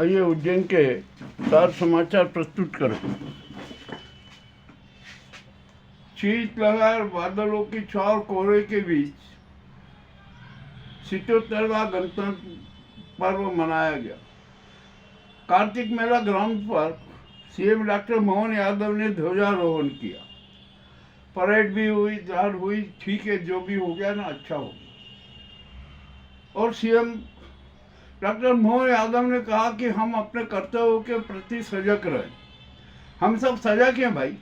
आइए उज्जैन के 4 समाचार प्रस्तुत करें। शीतलहर, बादलों की छाव, कोहरे के बीच 77वां गणतंत्र पर्व मनाया गया। कार्तिक मेला ग्राउंड पर सीएम डॉक्टर मोहन यादव ने ध्वजारोहण किया। परेड भी हुई, दौड़ हुई, ठीक है, जो भी हो गया ना, अच्छा हो गया। और सीएम डॉक्टर मोहन यादव ने कहा कि हम अपने कर्तव्यों के प्रति सजग रहें। हम सब सजग हैं भाई,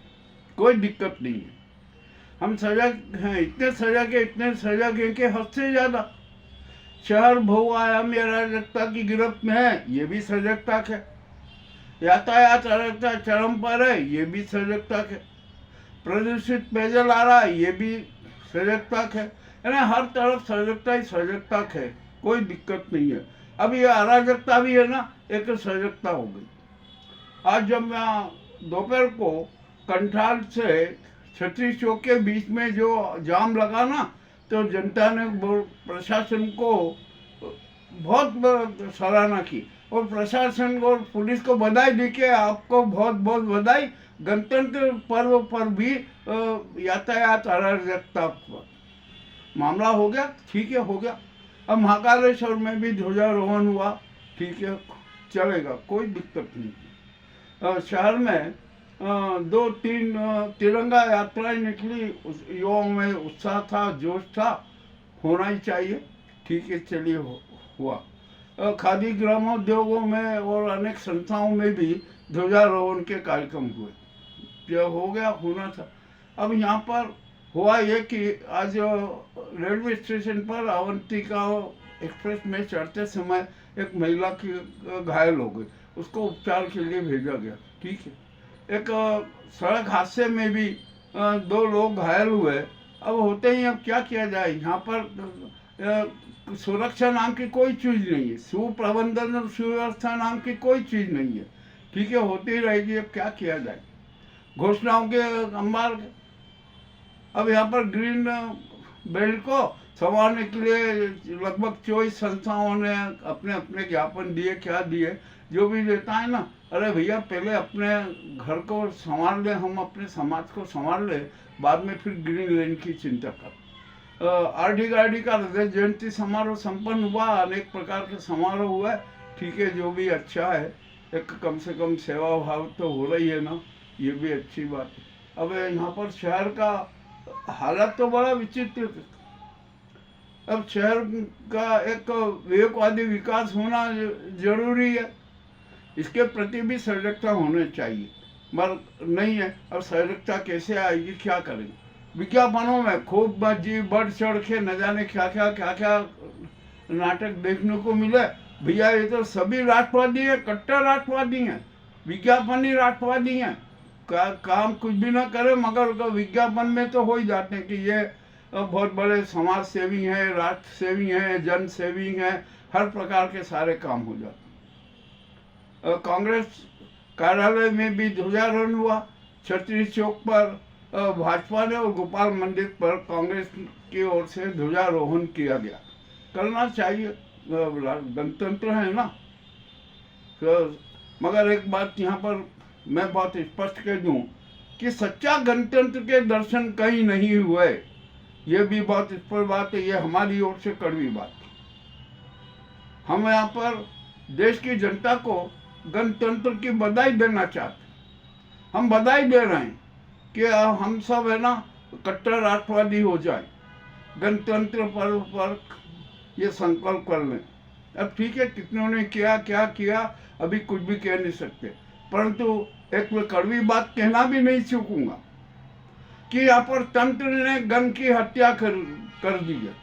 कोई दिक्कत नहीं है। हम सजग हैं, इतने सजग हैं कि हद से ज़्यादा। शहर बहुआयामी अराजकता की गिरफ्त में है, ये भी सजगता है। यातायात अराजकता चरम पर है, ये भी सजगता है। प्रदूषित पेयजल आ रहा है, ये भी सजगता है। यानी हर तरफ सजगता ही सजगता है, कोई दिक्कत नहीं है। अब ये अराजकता भी है ना, एक सजगता हो गई। आज जब मैं दोपहर को कंठाल से छतरी चौक के बीच में जो जाम लगा ना, तो जनता ने प्रशासन को बहुत सराहना की और प्रशासन और पुलिस को बधाई दी कि आपको बहुत बहुत बधाई। गणतंत्र पर्व पर भी यातायात अराजकता पर मामला हो गया, ठीक है, हो गया। अब महाकालेश्वर में भी ध्वजारोहण हुआ, ठीक है, चलेगा, कोई दिक्कत नहीं। शहर में 2-3 तिरंगा यात्राएं निकली, युवाओं में उत्साह था, जोश था, होना ही चाहिए, ठीक है, चलिए, हुआ। खादी ग्रामोद्योगों में और अनेक संस्थाओं में भी ध्वजारोहण के कार्यक्रम हुए, जो हो गया, होना था। अब यहाँ पर हुआ ये कि आज रेलवे स्टेशन पर अवंतिका एक्सप्रेस में चढ़ते समय एक महिला की घायल हो गई, उसको उपचार के लिए भेजा गया, ठीक है। एक सड़क हादसे में भी 2 लोग घायल हुए। अब होते ही, अब क्या किया जाए, यहाँ पर सुरक्षा नाम की कोई चीज़ नहीं है, सुप्रबंधन और सुव्यवस्था नाम की कोई चीज़ नहीं है, ठीक है, होती रहेगी। अब क्या किया जाए, घोषणाओं के अंबार। अब यहाँ पर ग्रीन बेल्ट को संवारने के लिए लगभग 24 संस्थाओं ने अपने अपने ज्ञापन दिए, क्या दिए, जो भी देता है ना, अरे भैया पहले अपने घर को संभाल ले, हम अपने समाज को संभाल ले, बाद में फिर ग्रीन लैंड की चिंता कर। आर.डी. गार्डी का हृदय जयंती समारोह संपन्न हुआ, अनेक प्रकार के समारोह हुए, ठीक है, जो भी अच्छा है। एक कम से कम सेवा भाव तो हो रही है ना, ये भी अच्छी बात है। अब यहाँ पर शहर का हालत तो बड़ा विचित्र है। अब शहर का एक विवेकवादी विकास होना जरूरी है, इसके प्रति भी सजगता होनी चाहिए, मगर नहीं है। अब सजगता कैसे आएगी, क्या करेंगे। विज्ञापनों में खूब जी बढ़ चढ़ के न जाने क्या क्या नाटक देखने को मिले। भैया ये तो सभी राष्ट्रवादी है, कट्टर राष्ट्रवादी हैं, विज्ञापन ही राष्ट्रवादी हैं। काम कुछ भी ना करे, मगर विज्ञापन में तो हो ही जाते हैं कि ये बहुत बड़े समाज सेवी हैं, राष्ट्र सेवी हैं, जन सेवी हैं, हर प्रकार के सारे काम हो जाते हैं। कांग्रेस कार्यालय में भी ध्वजारोहण हुआ। छतरी चौक पर भाजपा ने और गोपाल मंदिर पर कांग्रेस की ओर से ध्वजारोहण किया गया। करना चाहिए, गणतंत्र है ना। तो मगर एक बात यहाँ पर मैं बहुत स्पष्ट कह दूं कि सच्चा गणतंत्र के दर्शन कहीं नहीं हुए, ये भी बहुत स्पष्ट बात है, ये हमारी ओर से कड़वी बात है। हम यहाँ पर देश की जनता को गणतंत्र की बधाई देना चाहते हैं। हम बधाई दे रहे हैं कि हम सब है ना कट्टर राष्ट्रवादी हो जाए, गणतंत्र पर्व पर ये संकल्प कर लें। अब ठीक है, कितनों ने किया, क्या किया, अभी कुछ भी कह नहीं सकते, परंतु एक मैं कड़वी बात कहना भी नहीं चूकूंगा कि यहाँ पर तंत्र ने गण की हत्या कर दी है।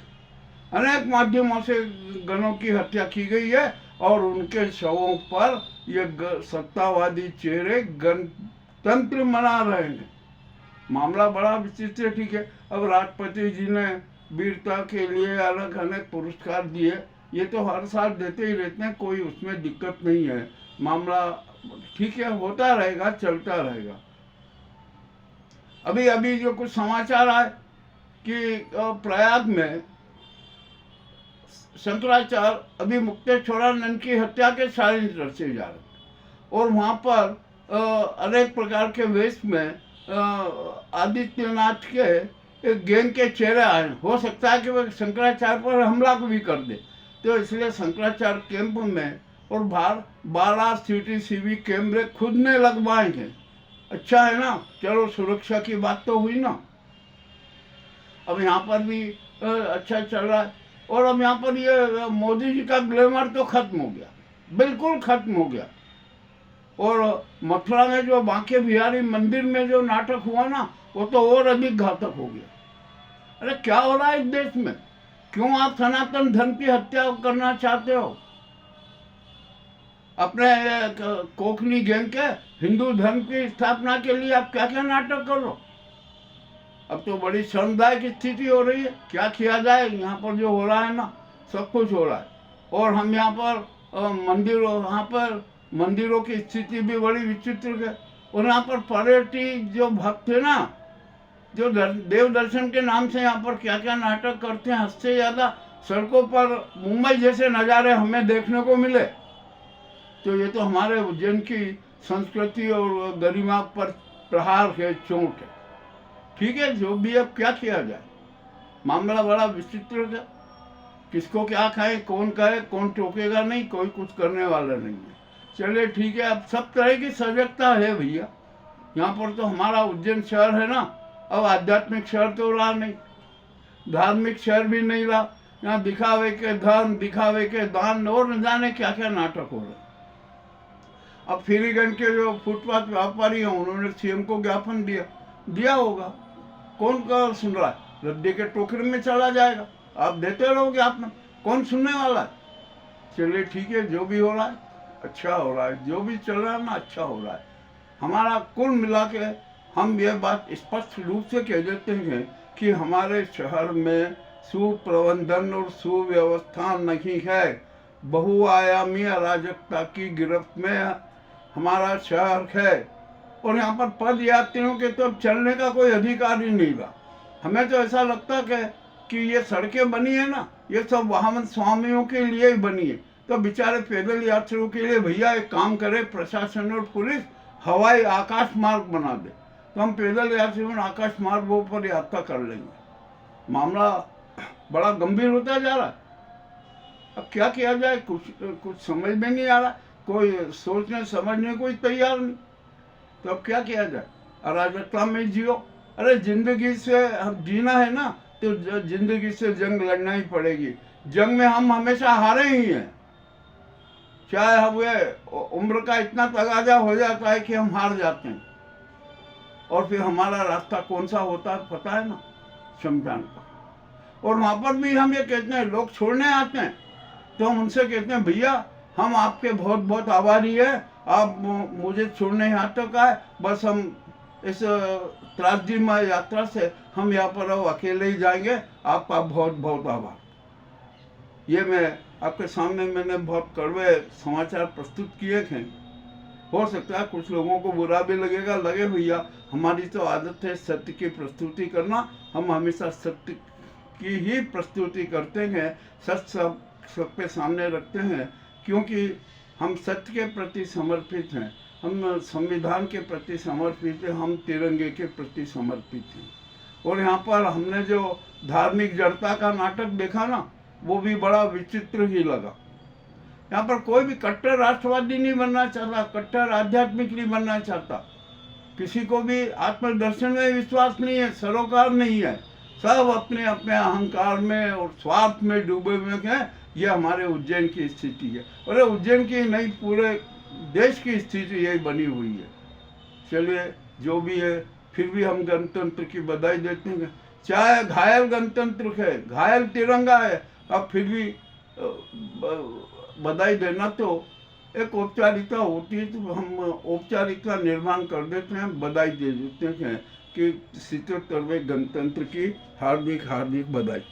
अनेक माध्यमों से गणों की हत्या की गई है और उनके शवों पर ये सत्तावादी चेहरे गणतंत्र मना रहे हैं। मामला बड़ा विचित्र, ठीक है। अब राष्ट्रपति जी ने वीरता के लिए अलग अनेक पुरस्कार दिए, ये तो हर साल देते ही रहते हैं, कोई उसमें दिक्कत नहीं है। मामला ठीक है, होता रहेगा, चलता रहेगा। अभी जो कुछ समाचार आए कि प्रयाग में शंकराचार्य अभी मुक्तेश्वरानंद की हत्या के षड्यंत्र रचे जा रहे और वहाँ पर अनेक प्रकार के वेश में आदित्यनाथ के एक गैंग के चेहरे आए। हो सकता है कि वह शंकराचार्य पर हमला भी कर दे, तो इसलिए शंकराचार्य कैंप में और बाहर 12 CCTV कैमरे खुद ने लगवाएंगे। अच्छा है ना, चलो सुरक्षा की बात तो हुई ना। अब यहाँ पर भी अच्छा चल रहा है। और अब यहाँ पर ये मोदी जी का ग्लैमर तो खत्म हो गया, बिल्कुल खत्म हो गया। और मथुरा में जो बांके बिहारी मंदिर में जो नाटक हुआ ना, वो तो और अधिक घातक हो गया। अरे क्या हो रहा है इस देश में? क्यों आप सनातन धर्म की हत्या करना चाहते हो? अपने कोकनी गैंग के हिंदू धर्म की स्थापना के लिए आप क्या क्या नाटक कर लो। अब तो बड़ी शर्मदायक स्थिति हो रही है। क्या किया जाए? यहाँ पर जो हो रहा है ना, सब कुछ हो रहा है। और हम यहाँ पर मंदिरों की स्थिति भी बड़ी विचित्र है। और यहाँ पर पर्यटक जो भक्त थे ना, जो देव दर्शन के नाम से यहाँ पर क्या क्या नाटक करते हैं, हद से ज़्यादा सड़कों पर मुंबई जैसे नज़ारे हमें देखने को मिले। तो ये तो हमारे उज्जैन की संस्कृति और गरिमा पर प्रहार है, चोट है। ठीक है, जो भी, अब क्या किया जाए? मामला बड़ा विचित्र है। किसको क्या खाए, कौन कहे, कौन टोकेगा नहीं, कोई कुछ करने वाला नहीं है। चलिए ठीक है, अब सब तरह की सजगता है भैया। यहाँ पर तो हमारा उज्जैन शहर है ना, अब आध्यात्मिक शहर तो रहा नहीं, धार्मिक शहर भी नहीं रहा। यहाँ दिखावे के धर्म, दिखावे के दान और न जाने क्या क्या नाटक हो रहे। अब फीरीगंज के जो फुटपाथ व्यापारी हैं, उन्होंने CM को ज्ञापन दिया होगा। कौन का सुन रहा है? रद्दी के टोकरे में चला जाएगा। आप देते रहोगे, आप में कौन सुनने वाला है? चलिए ठीक है, जो भी हो रहा है अच्छा हो रहा है, जो भी चल रहा है ना अच्छा हो रहा है। हमारा कुल मिला के हम ये बात स्पष्ट रूप से कह देते हैं कि हमारे शहर में सुप्रबंधन और सुव्यवस्था नहीं है। बहुआयामी अराजकता की गिरफ्त में हमारा शहर है। और यहाँ पर पद यात्रियों के तो चलने का कोई अधिकार ही नहीं रहा। हमें तो ऐसा लगता है कि ये सड़कें बनी है ना, ये सब वाहन स्वामियों के लिए ही बनी है। तो बेचारे पैदल यात्रियों के लिए भैया एक काम करे प्रशासन और पुलिस, हवाई आकाश मार्ग बना दे, तो हम पैदल यात्रियों आकाश मार्गों पर यात्रा कर लेंगे। मामला बड़ा गंभीर होता जा रहा है। अब क्या किया जाए, कुछ समझ में नहीं आ रहा, कोई सोचने समझने कोई तैयार नहीं। तो अब क्या किया जाए? अराजकता में जियो। अरे जिंदगी से हम जीना है ना, तो जिंदगी से जंग लड़ना ही पड़ेगी। जंग में हम हमेशा हारे ही हैं। चाहे हमें उम्र का इतना तगाजा हो जाता है कि हम हार जाते हैं, और फिर हमारा रास्ता कौन सा होता है पता है ना, शमशान का। और वहाँ पर भी हम ये कहते हैं, लोग छोड़ने आते हैं तो हम उनसे कहते हैं भैया हम आपके बहुत बहुत आभारी है, आप मुझे छोड़ने यहाँ तक आए, बस हम इस त्रासदीमय यात्रा से हम यहाँ पर अब अकेले ही जाएंगे, आपका बहुत बहुत आभार। ये मैं आपके सामने मैंने बहुत कड़वे समाचार प्रस्तुत किए थे। हो सकता है कुछ लोगों को बुरा भी लगेगा, लगे भैया हमारी तो आदत है सत्य की प्रस्तुति करना, हम हमेशा सत्य की ही प्रस्तुति करते हैं, सच सबके सामने रखते हैं, क्योंकि हम सत्य के प्रति समर्पित हैं, हम संविधान के प्रति समर्पित हैं, हम तिरंगे के प्रति समर्पित हैं। और यहाँ पर हमने जो धार्मिक जड़ता का नाटक देखा ना, वो भी बड़ा विचित्र ही लगा। यहाँ पर कोई भी कट्टर राष्ट्रवादी नहीं बनना चाहता, कट्टर आध्यात्मिक नहीं बनना चाहता, किसी को भी आत्मदर्शन में विश्वास नहीं है, सरोकार नहीं है, सब अपने अपने अहंकार में और स्वार्थ में डूबे हुए हैं। ये हमारे उज्जैन की स्थिति है, और उज्जैन की नहीं पूरे देश की स्थिति यही बनी हुई है। चलिए जो भी है, फिर भी हम गणतंत्र की बधाई देते हैं। चाहे घायल गणतंत्र है, घायल तिरंगा है, अब फिर भी बधाई देना तो एक औपचारिकता होती है, तो हम औपचारिकता निर्माण कर देते हैं, बधाई दे देते हैं कि 77वें गणतंत्र की हार्दिक हार्दिक बधाई।